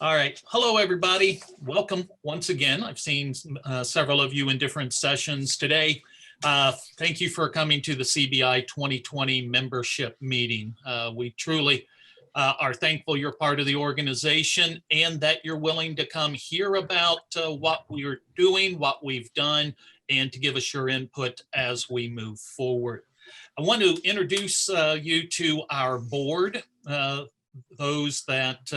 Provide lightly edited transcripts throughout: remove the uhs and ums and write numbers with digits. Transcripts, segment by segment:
All right. Hello, everybody. Welcome once again. I've seen several of you in different sessions today. Thank you for coming to the CBI 2020 membership meeting. We truly are thankful you're part of the organization and that you're willing to come hear about what we're doing, what we've done, and to give us your input as we move forward. I want to introduce you to our board. Those that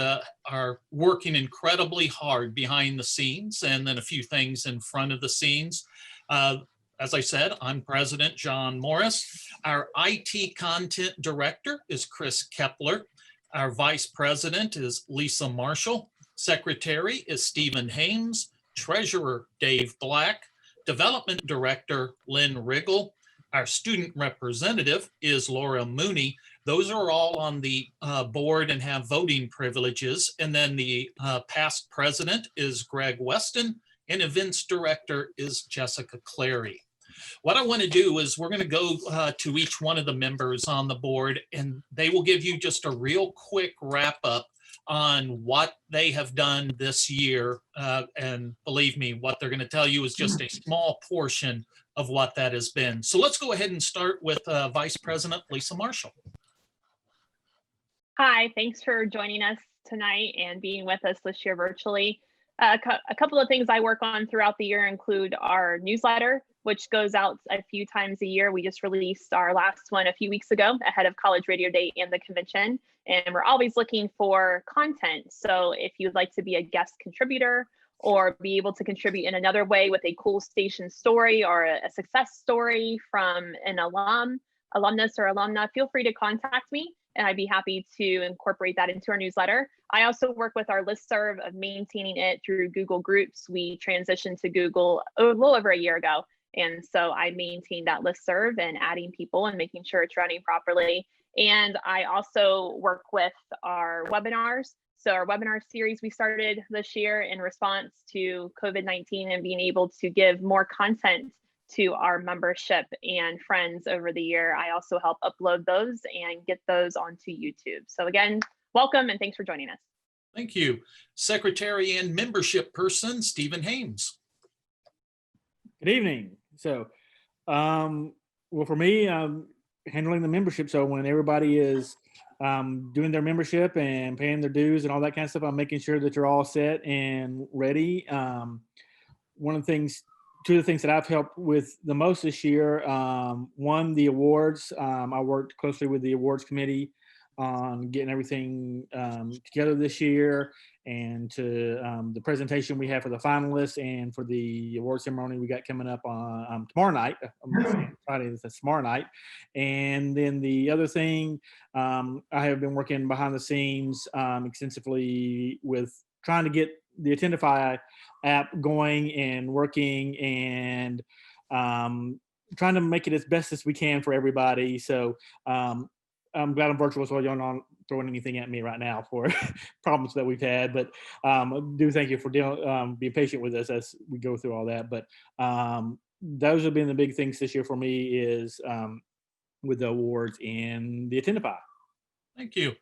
are working incredibly hard behind the scenes, and then a few things in front of the scenes. As I said, I'm President John Morris. Our IT content director is Chris Kepler. Our vice president is Lisa Marshall. Secretary is Stephen Hames. Treasurer Dave Black. Development director Lynn Riggle. Our student representative is Laura Mooney. Those are all on the board and have voting privileges. And then the past president is Greg Weston, and events director is Jessica Clary. What I want to do is we're going to go to each one of the members on the board, and they will give you just a real quick wrap up on what they have done this year. And believe me, what they're going to tell you is just a small portion of what that has been. So let's go ahead and start with Vice President Lisa Marshall. Hi, thanks for joining us tonight and being with us this year virtually. A couple of things I work on throughout the year include our newsletter, which goes out a few times a year. We just released our last one a few weeks ago ahead of College Radio Day and the convention. And we're always looking for content. So if you'd like to be a guest contributor or be able to contribute in another way with a cool station story or a success story from an alumnus or alumna, feel free to contact me and I'd be happy to incorporate that into our newsletter. I also work with our listserv of maintaining it through Google Groups. We transitioned to Google a little over a year ago. And so I maintain that listserv and adding people and making sure it's running properly. And I also work with our webinars. So our webinar series we started this year in response to COVID-19 and being able to give more content to our membership and friends over the year. I also help upload those and get those onto YouTube. So again, welcome and thanks for joining us. Thank you. Secretary and membership person, Stephen Hames. Good evening. So, well, for me, I'm handling the membership. So when everybody is doing their membership and paying their dues and all that kind of stuff, I'm making sure that you're all set and ready. Two of the things that I've helped with the most this year, one, the awards. I worked closely with the awards committee on getting everything together this year, and to the presentation we have for the finalists and for the award ceremony we got coming up on tomorrow night. Friday, that's tomorrow night. And then the other thing, I have been working behind the scenes extensively with trying to get the Attendify app going and working, and trying to make it as best as we can for everybody. So I'm glad I'm virtual, so you're not throwing anything at me right now for problems that we've had. But I do thank you for being patient with us as we go through all that. But those have been the big things this year for me, is with the awards and the Attendify. Thank you.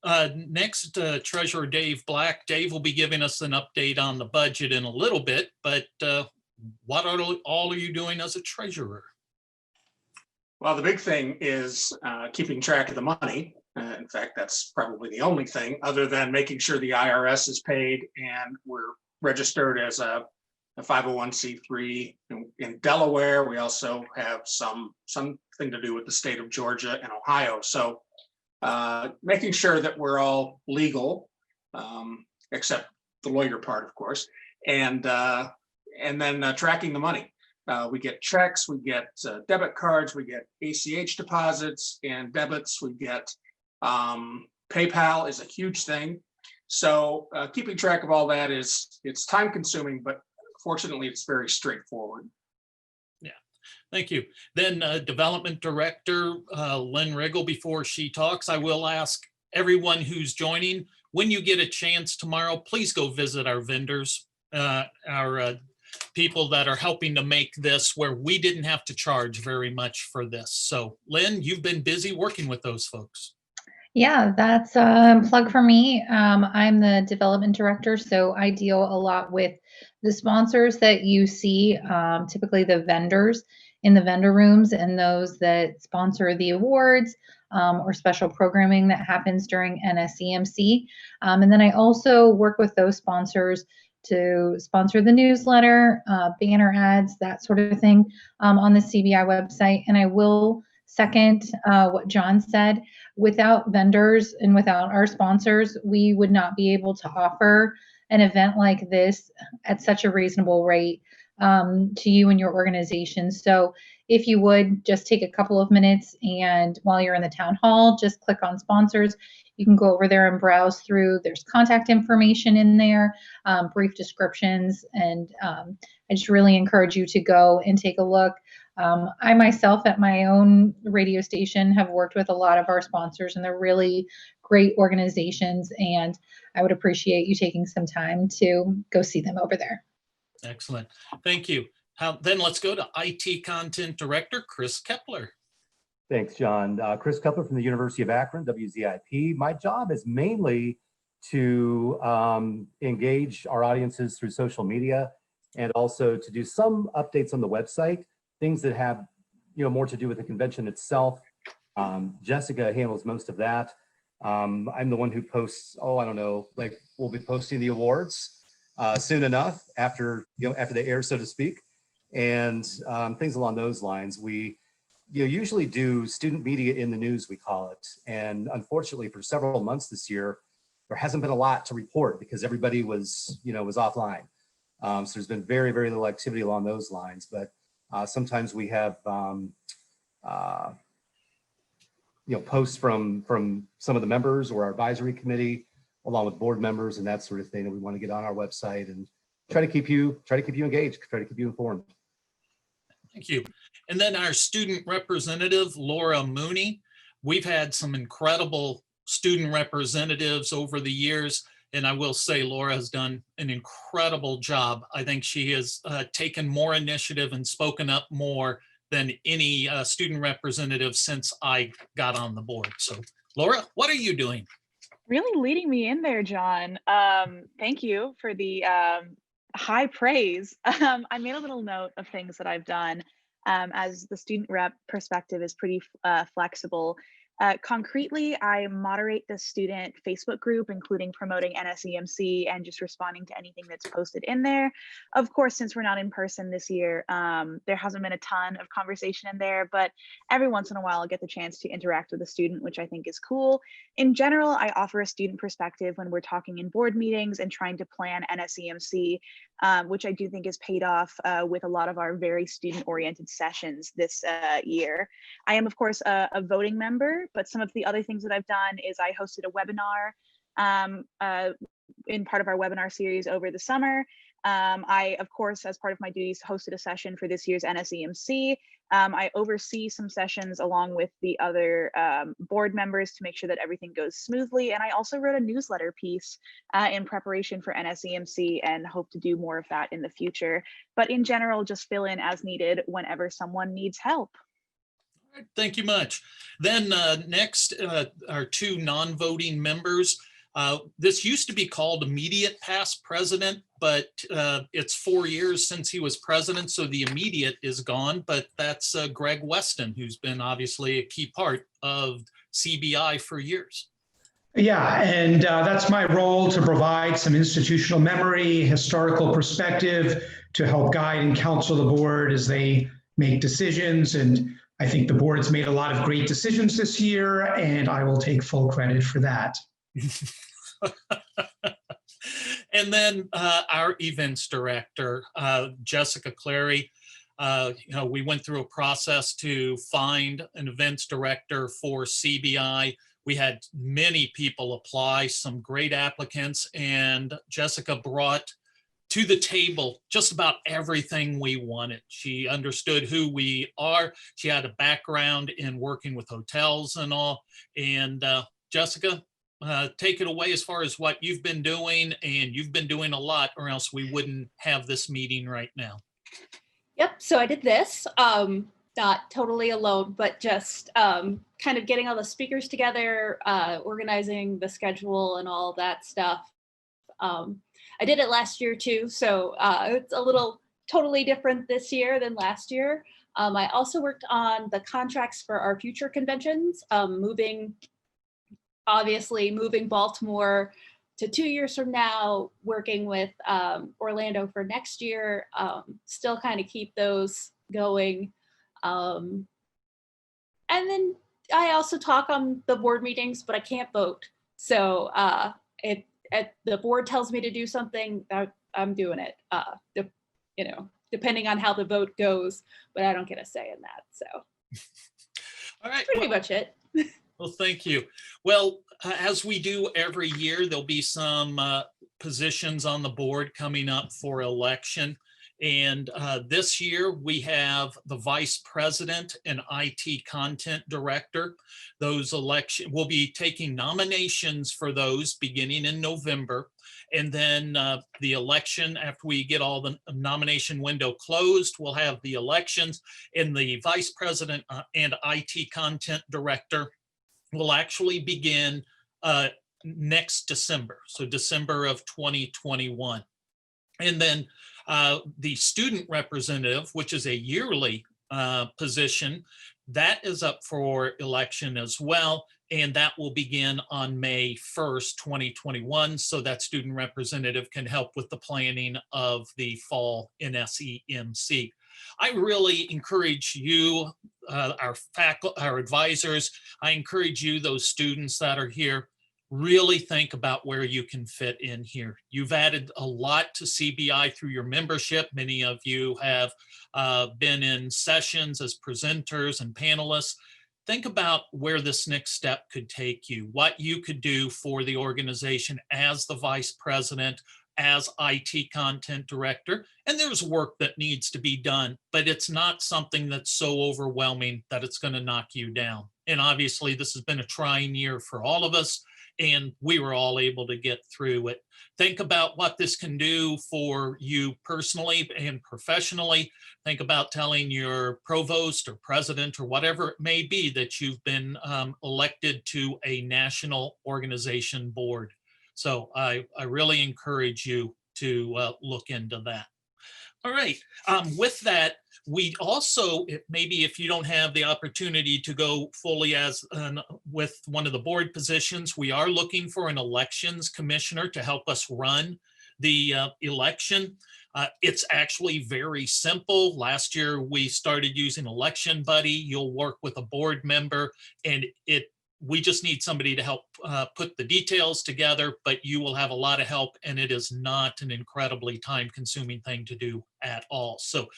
Next, Treasurer Dave Black. Dave will be giving us an update on the budget in a little bit, but what all are you doing as a treasurer? Well, the big thing is keeping track of the money. In fact, that's probably the only thing, other than making sure the IRS is paid and we're registered as a 501c3 in Delaware. We also have something to do with the state of Georgia and Ohio. So making sure that we're all legal, except the lawyer part, of course, and then tracking the money. We get checks, we get debit cards, we get ACH deposits and debits, we get PayPal is a huge thing. So keeping track of all that it's time consuming, but fortunately it's very straightforward. Thank you. Then Development Director Lynn Riggle, before she talks, I will ask everyone who's joining, when you get a chance tomorrow, please go visit our vendors, our people that are helping to make this, where we didn't have to charge very much for this. So Lynn, you've been busy working with those folks. Yeah, that's a plug for me. I'm the development director, so I deal a lot with the sponsors that you see, typically the vendors in the vendor rooms and those that sponsor the awards or special programming that happens during NSEMC. And then I also work with those sponsors to sponsor the newsletter, banner ads, that sort of thing on the CBI website. And I will second what John said. Without vendors and without our sponsors, we would not be able to offer an event like this at such a reasonable rate to you and your organization. So if you would just take a couple of minutes and while you're in the town hall, just click on sponsors. You can go over there and browse through. There's contact information in there, brief descriptions, and I just really encourage you to go and take a look. I myself at my own radio station have worked with a lot of our sponsors, and they're really great organizations, and I would appreciate you taking some time to go see them over there. Excellent. Thank you. Then let's go to IT Content Director, Chris Kepler. Thanks, John. Chris Kepler from the University of Akron, WZIP. My job is mainly to engage our audiences through social media and also to do some updates on the website, things that have more to do with the convention itself. Jessica handles most of that. I'm the one who posts, we'll be posting the awards soon enough after they air, so to speak, and things along those lines. We usually do student media in the news, we call it. And unfortunately, for several months this year, there hasn't been a lot to report because everybody was offline. So there's been very, very little activity along those lines. But sometimes we have posts from some of the members or our advisory committee, along with board members and that sort of thing that we want to get on our website and try to keep you engaged, try to keep you informed. Thank you. And then our student representative, Laura Mooney. We've had some incredible student representatives over the years, and I will say Laura has done an incredible job. I think she has taken more initiative and spoken up more than any student representative since I got on the board. So Laura, what are you doing? Really leading me in there, John. Thank you for the high praise. I made a little note of things that I've done, as the student rep perspective is pretty flexible. Concretely, I moderate the student Facebook group, including promoting NSEMC and just responding to anything that's posted in there. Of course, since we're not in person this year, there hasn't been a ton of conversation in there, but every once in a while I'll get the chance to interact with a student, which I think is cool. In general, I offer a student perspective when we're talking in board meetings and trying to plan NSEMC, which I do think is paid off with a lot of our very student-oriented sessions this year. I am, of course, a voting member, but some of the other things that I've done is I hosted a webinar in part of our webinar series over the summer. I, of course, as part of my duties, hosted a session for this year's NSEMC. I oversee some sessions along with the other board members to make sure that everything goes smoothly. And I also wrote a newsletter piece in preparation for NSEMC and hope to do more of that in the future. But in general, just fill in as needed whenever someone needs help. Thank you much. Then next, our two non-voting members. This used to be called immediate past president, but it's 4 years since he was president, so the immediate is gone, but that's Greg Weston, who's been obviously a key part of CBI for years. Yeah, and that's my role, to provide some institutional memory, historical perspective, to help guide and counsel the board as they make decisions. And I think the board's made a lot of great decisions this year, and I will take full credit for that. And then our events director, Jessica Clary. We went through a process to find an events director for CBI. We had many people apply, some great applicants, and Jessica brought to the table just about everything we wanted. She understood who we are. She had a background in working with hotels and all. And Jessica, take it away as far as what you've been doing, and you've been doing a lot, or else we wouldn't have this meeting right now. Yep, so I did this. not totally alone, but just kind of getting all the speakers together, organizing the schedule and all that stuff. I did it last year too, so it's a little totally different this year than last year. I also worked on the contracts for our future conventions, obviously moving Baltimore to 2 years from now, working with Orlando for next year, still kind of keep those going. And then I also talk on the board meetings, but I can't vote. So if the board tells me to do something, I'm doing it, depending on how the vote goes, but I don't get a say in that. So All right. pretty much it. Well, thank you. Well, as we do every year, there'll be some positions on the board coming up for election. And this year we have the vice president and IT content director. Those we'll be taking nominations for those beginning in November. And then the election, after we get all the nomination window closed, we'll have the elections, and the vice president and IT content director will actually begin next December, so December of 2021. And then the student representative, which is a yearly position, that is up for election as well. And that will begin on May 1st, 2021. So that student representative can help with the planning of the fall NSEMC. I really encourage you, our faculty, our advisors, I encourage you, those students that are here, really think about where you can fit in here. You've added a lot to CBI through your membership. Many of you have been in sessions as presenters and panelists. Think about where this next step could take you, what you could do for the organization as the vice president, as IT content director. And there's work that needs to be done, but it's not something that's so overwhelming that it's going to knock you down. And obviously this has been a trying year for all of us, and we were all able to get through it. Think about what this can do for you personally and professionally. Think about telling your provost or president or whatever it may be that you've been elected to a national organization board. So I really encourage you to look into that. All right, with that, we also, maybe if you don't have the opportunity to go fully as with one of the board positions, we are looking for an elections commissioner to help us run the election. It's actually very simple. Last year, we started using Election Buddy. You'll work with a board member, and we just need somebody to help put the details together, but you will have a lot of help, and it is not an incredibly time-consuming thing to do at all. So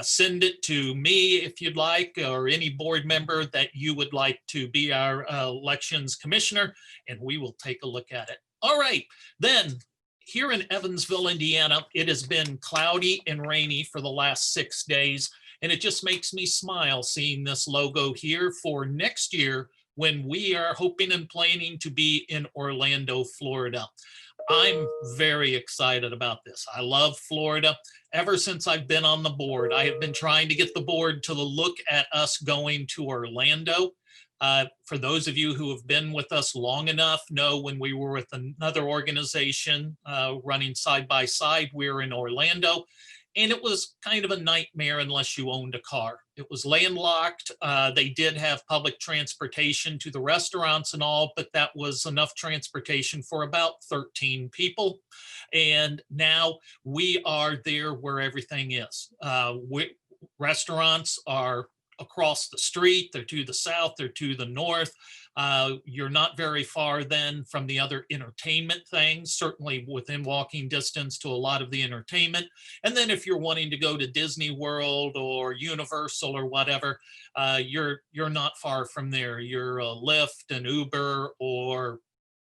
send it to me if you'd like, or any board member that you would like to be our elections commissioner, and we will take a look at it. All right, then here in Evansville, Indiana, it has been cloudy and rainy for the last 6 days, and it just makes me smile seeing this logo here for next year, when we are hoping and planning to be in Orlando, Florida. I'm very excited about this. I love Florida. Ever since I've been on the board, I have been trying to get the board to look at us going to Orlando. For those of you who have been with us long enough, know when we were with another organization running side by side, we were in Orlando. And it was kind of a nightmare unless you owned a car. It was landlocked. They did have public transportation to the restaurants and all, but that was enough transportation for about 13 people. And now we are there where everything is. Restaurants are across the street. They're to the south, they're to the north. You're not very far then from the other entertainment things, certainly within walking distance to a lot of the entertainment. And then if you're wanting to go to Disney World or Universal or whatever, you're not far from there. You're a Lyft, an Uber, or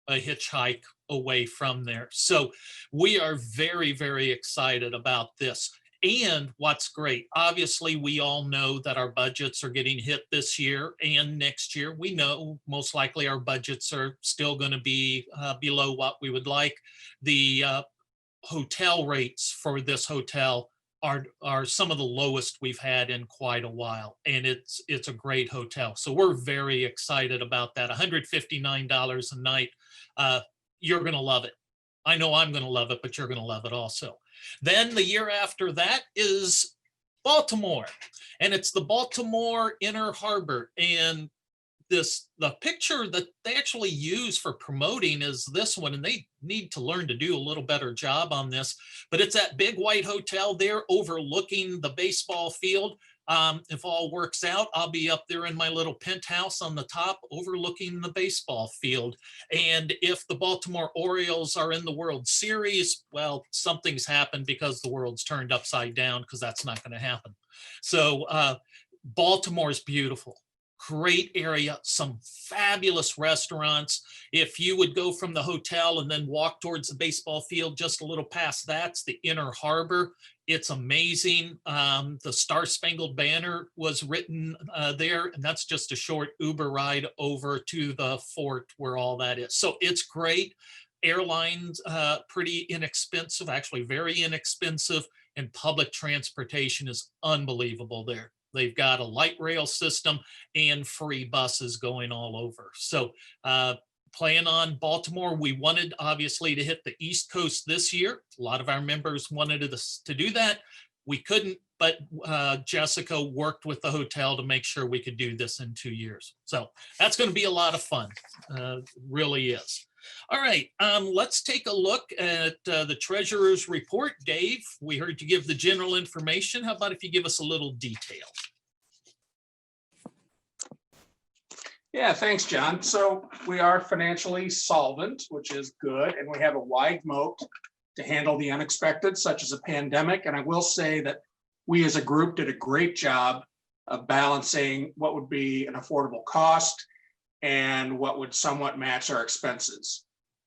a hitchhike away from there. So we are very, very excited about this. And what's great, obviously, we all know that our budgets are getting hit this year and next year. We know most likely our budgets are still going to be below what we would like. The hotel rates for this hotel are some of the lowest we've had in quite a while, and it's a great hotel. So we're very excited about that. $159 a night. You're going to love it. I know I'm going to love it, but you're going to love it also. Then the year after that is Baltimore, and it's the Baltimore Inner Harbor. And the picture that they actually use for promoting is this one, and they need to learn to do a little better job on this, but it's that big white hotel there overlooking the baseball field. If all works out, I'll be up there in my little penthouse on the top overlooking the baseball field. And if the Baltimore Orioles are in the World Series, well, something's happened because the world's turned upside down, because that's not going to happen. So Baltimore's beautiful. Great area, some fabulous restaurants. If you would go from the hotel and then walk towards the baseball field, just a little past that's the Inner Harbor. It's amazing. The Star Spangled Banner was written there, and that's just a short Uber ride over to the fort where all that is. So it's great. Airlines, pretty inexpensive, actually very inexpensive, and public transportation is unbelievable there. They've got a light rail system and free buses going all over. So plan on Baltimore. We wanted obviously to hit the East Coast this year. A lot of our members wanted us to do that. We couldn't, but Jessica worked with the hotel to make sure we could do this in 2 years. So that's going to be a lot of fun. Really is. All right, let's take a look at the treasurer's report. Dave, we heard you give the general information. How about if you give us a little detail? Yeah, thanks, John. So we are financially solvent, which is good, and we have a wide moat to handle the unexpected, such as a pandemic. And I will say that we as a group did a great job of balancing what would be an affordable cost and what would somewhat match our expenses.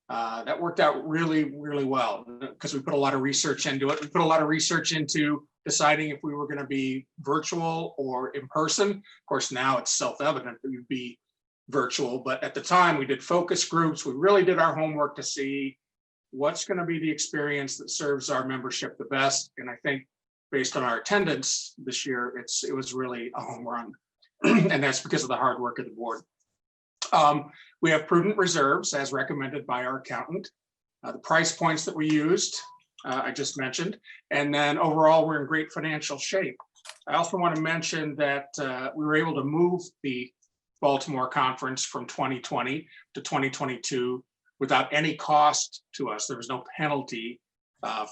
That worked out really, really well because we put a lot of research into it. We put a lot of research into deciding if we were going to be virtual or in person. Of course, now it's self-evident that we'd be virtual, but at the time we did focus groups. We really did our homework to see what's going to be the experience that serves our membership the best. And I think based on our attendance this year, it was really a home run. And that's because of the hard work of the board. We have prudent reserves as recommended by our accountant. The price points that we used, I just mentioned, and then overall we're in great financial shape. I also want to mention that we were able to move the Baltimore conference from 2020 to 2022 without any cost to us. There was no penalty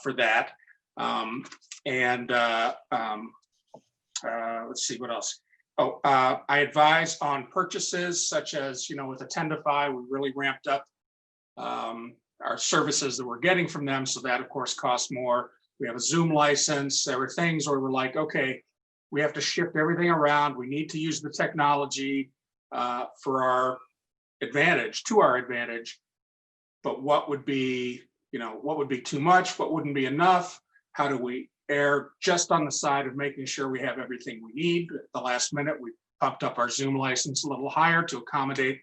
for that. Let's see what else. I advise on purchases such as, with Attendify, we really ramped up our services that we're getting from them. So that of course costs more. We have a Zoom license. There were things where we're like, okay, we have to shift everything around. We need to use the technology for our advantage, to our advantage. But what would be, what would be too much? What wouldn't be enough? How do we err just on the side of making sure we have everything we need? At the last minute, we pumped up our Zoom license a little higher to accommodate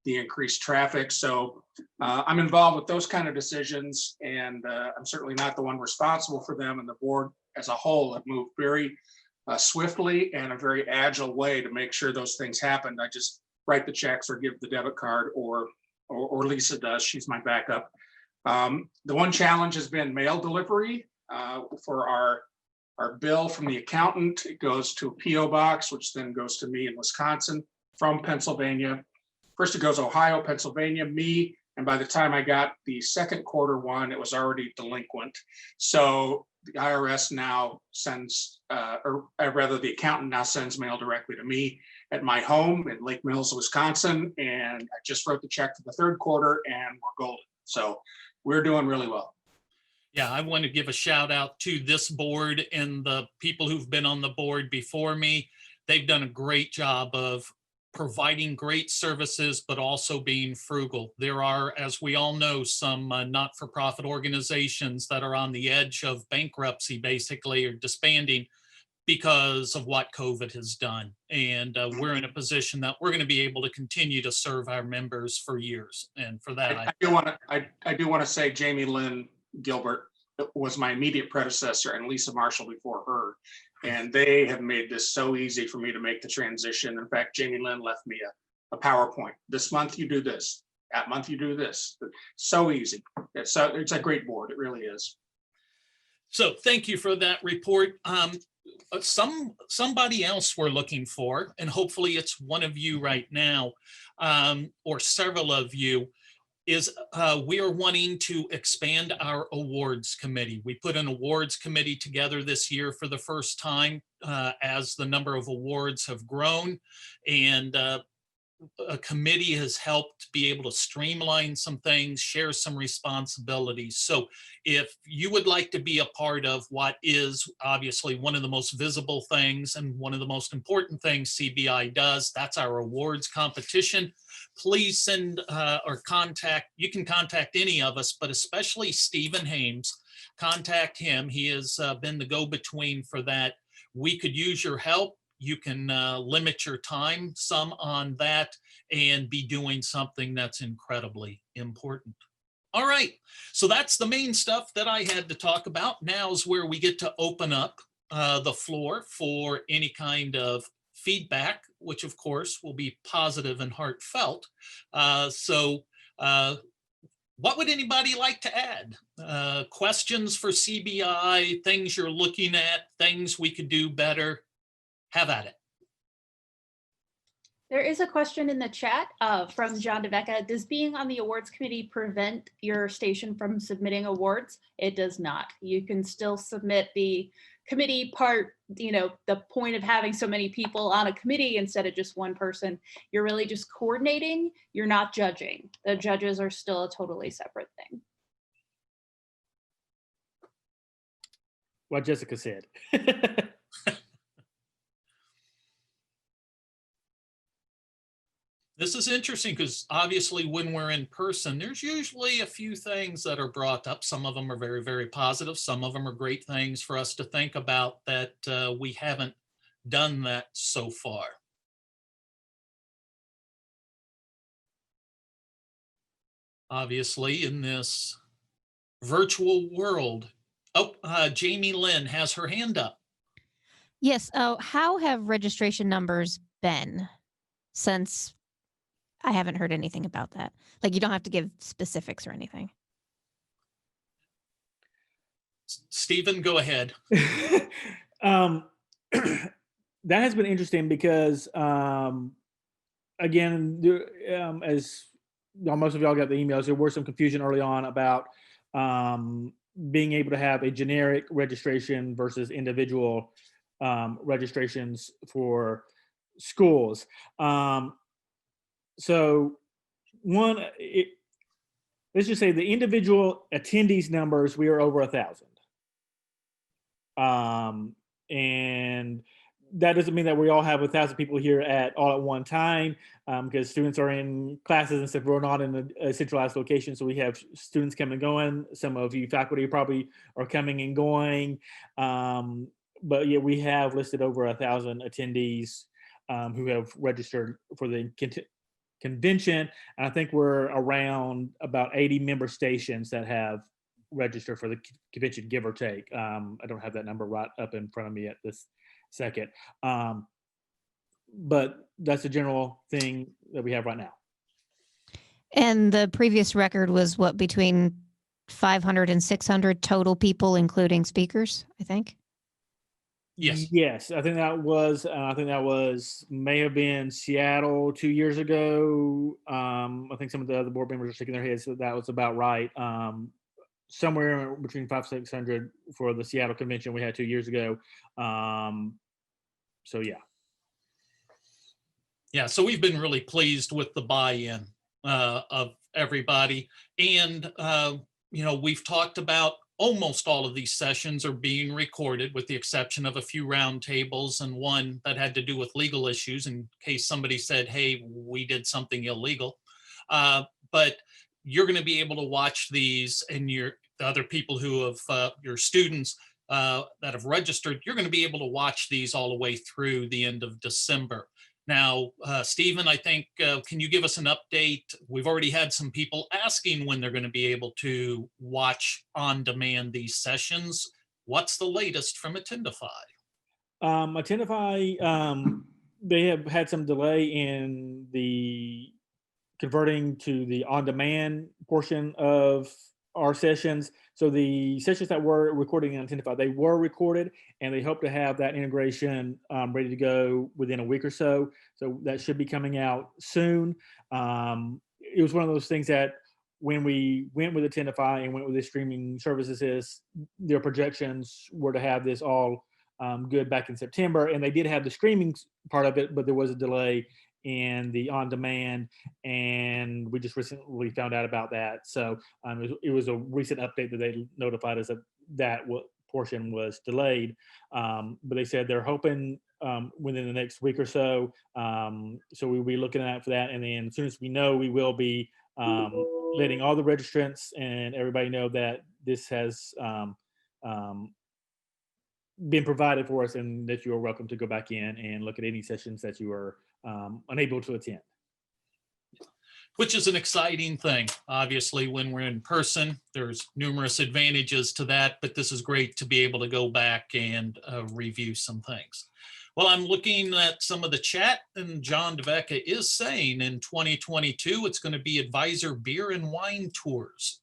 the increased traffic. So I'm involved with those kind of decisions, and I'm certainly not the one responsible for them. And the board as a whole have moved very swiftly and a very agile way to make sure those things happen. I just write the checks or give the debit card, or Lisa does. She's my backup. The one challenge has been mail delivery. For our bill from the accountant, it goes to a PO box, which then goes to me in Wisconsin from Pennsylvania. First it goes Ohio, Pennsylvania, me, and by the time I got the second quarter one, it was already delinquent. So the IRS now sends, or rather the accountant now sends mail directly to me at my home in Lake Mills, Wisconsin. And I just wrote the check for the third quarter and we're golden. So we're doing really well. Yeah, I want to give a shout out to this board and the people who've been on the board before me. They've done a great job of providing great services, but also being frugal. There are, as we all know, some not-for-profit organizations that are on the edge of bankruptcy, basically, or disbanding because of what COVID has done. And we're in a position that we're going to be able to continue to serve our members for years. And for that, I do want to say Jamie Lynn Gilbert was my immediate predecessor and Lisa Marshall before her. And they have made this so easy for me to make the transition. In fact, Jamie Lynn left me a PowerPoint. This month you do this, that month you do this. So easy. It's a great board, it really is. So thank you for that report. Somebody else we're looking for, and hopefully it's one of you right now, or several of you, is we are wanting to expand our awards committee. We put an awards committee together this year for the first time as the number of awards have grown, and a committee has helped be able to streamline some things, share some responsibilities. So if you would like to be a part of what is obviously one of the most visible things and one of the most important things CBI does, that's our awards competition, please send or contact, you can contact any of us, but especially Stephen Hames. Contact him. He has been the go-between for that. We could use your help. You can limit your time some on that and be doing something that's incredibly important. All right, so that's the main stuff that I had to talk about. Now is where we get to open up the floor for any kind of feedback, which of course will be positive and heartfelt. What would anybody like to add? Questions for CBI, things you're looking at, things we could do better? Have at it. There is a question in the chat from John DeVecca. Does being on the awards committee prevent your station from submitting awards? It does not. You can still submit the committee part, the point of having so many people on a committee instead of just one person. You're really just coordinating. You're not judging. The judges are still a totally separate thing. What Jessica said. This is interesting because obviously when we're in person, there's usually a few things that are brought up. Some of them are very, very positive. Some of them are great things for us to think about that we haven't done that so far. Obviously in this virtual world. Oh, Jamie Lynn has her hand up. Yes. How have registration numbers been since? I haven't heard anything about that. Like, you don't have to give specifics or anything. Stephen, go ahead. That has been interesting because, again, as most of y'all got the emails, there were some confusion early on about being able to have a generic registration versus individual registrations for schools. So one, let's just say the individual attendees numbers, we are over 1,000. And that doesn't mean that we all have 1,000 people here all at one time, because students are in classes and stuff. We're not in a centralized location, so we have students coming and going. Some of you faculty probably are coming and going. But yeah, we have listed over 1,000 attendees who have registered for the convention. And I think we're around about 80 member stations that have registered for the convention, give or take. I don't have that number right up in front of me at this second. But that's the general thing that we have right now. And the previous record was what, between 500 and 600 total people, including speakers, I think? Yes. Yes, I think that was may have been Seattle 2 years ago. I think some of the other board members are shaking their heads that was about right. Somewhere between 500 and 600 for the Seattle convention we had 2 years ago. So yeah. Yeah, so we've been really pleased with the buy-in of everybody. And, we've talked about almost all of these sessions are being recorded with the exception of a few roundtables and one that had to do with legal issues in case somebody said, hey, we did something illegal. But you're going to be able to watch these, and the other people who have, your students that have registered, you're going to be able to watch these all the way through the end of December. Now, Stephen, I think, can you give us an update? We've already had some people asking when they're going to be able to watch on demand these sessions. What's the latest from Attendify? Attendify, they have had some delay in the converting to the on-demand portion of our sessions. So the sessions that were recording in Attendify, they were recorded, and they hope to have that integration ready to go within a week or so. So that should be coming out soon. It was one of those things that when we went with Attendify and went with the streaming services, their projections were to have this all good back in September, and they did have the streaming part of it, but there was a delay in the on-demand, and we just recently found out about that. So it was a recent update that they notified us that portion was delayed, but they said they're hoping within the next week or so. So we'll be looking out for that, and then as soon as we know, we will be letting all the registrants and everybody know that this has been provided for us, and that you are welcome to go back in and look at any sessions that you are unable to attend. Which is an exciting thing. Obviously, when we're in person, there's numerous advantages to that, but this is great to be able to go back and review some things. Well, I'm looking at some of the chat, and John DeVecca is saying in 2022, it's going to be advisor beer and wine tours.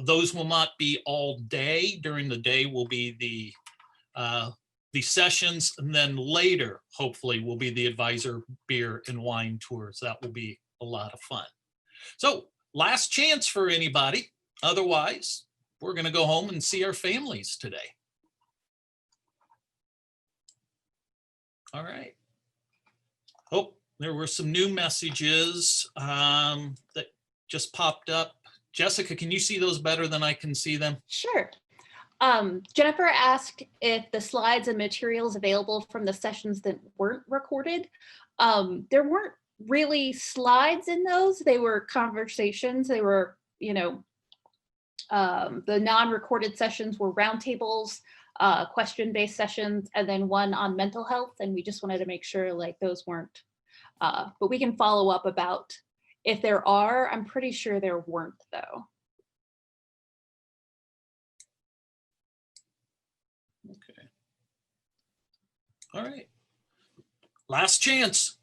Those will not be all day. During the day will be the sessions, and then later, hopefully, will be the advisor beer and wine tours. That will be a lot of fun. So last chance for anybody. Otherwise, we're going to go home and see our families today. All right. Oh, there were some new messages that just popped up. Jessica, can you see those better than I can see them? Sure. Jennifer asked if the slides and materials available from the sessions that weren't recorded. There weren't really slides in those. They were conversations. They were, the non-recorded sessions were roundtables, question-based sessions, and then one on mental health. And we just wanted to make sure like those weren't, but we can follow up about if there are. I'm pretty sure there weren't though. Okay. All right. Last chance.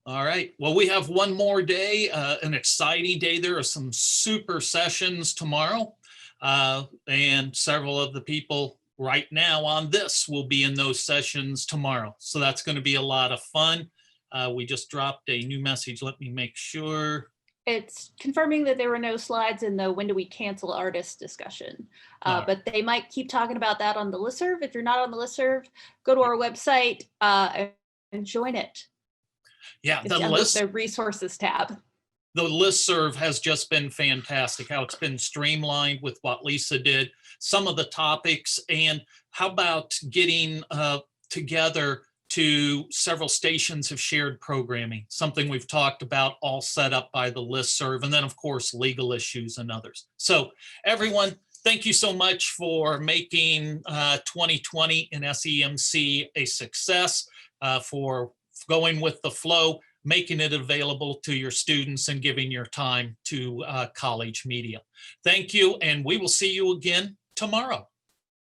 All right. Well, we have one more day, an exciting day. There are some super sessions tomorrow, and several of the people right now on this will be in those sessions tomorrow. So that's going to be a lot of fun. We just dropped a new message. Let me make sure. It's confirming that there were no slides in the when do we cancel artists discussion, but they might keep talking about that on the listserv. If you're not on the listserv, go to our website and join it. Yeah, it's the resources tab. The listserv has just been fantastic, how it's been streamlined with what Lisa did, some of the topics, and how about getting together to several stations of shared programming, something we've talked about, all set up by the listserv, and then of course, legal issues and others. So everyone, thank you so much for making 2020 in NSEMC a success, for going with the flow, making it available to your students and giving your time to college media. Thank you, and we will see you again tomorrow.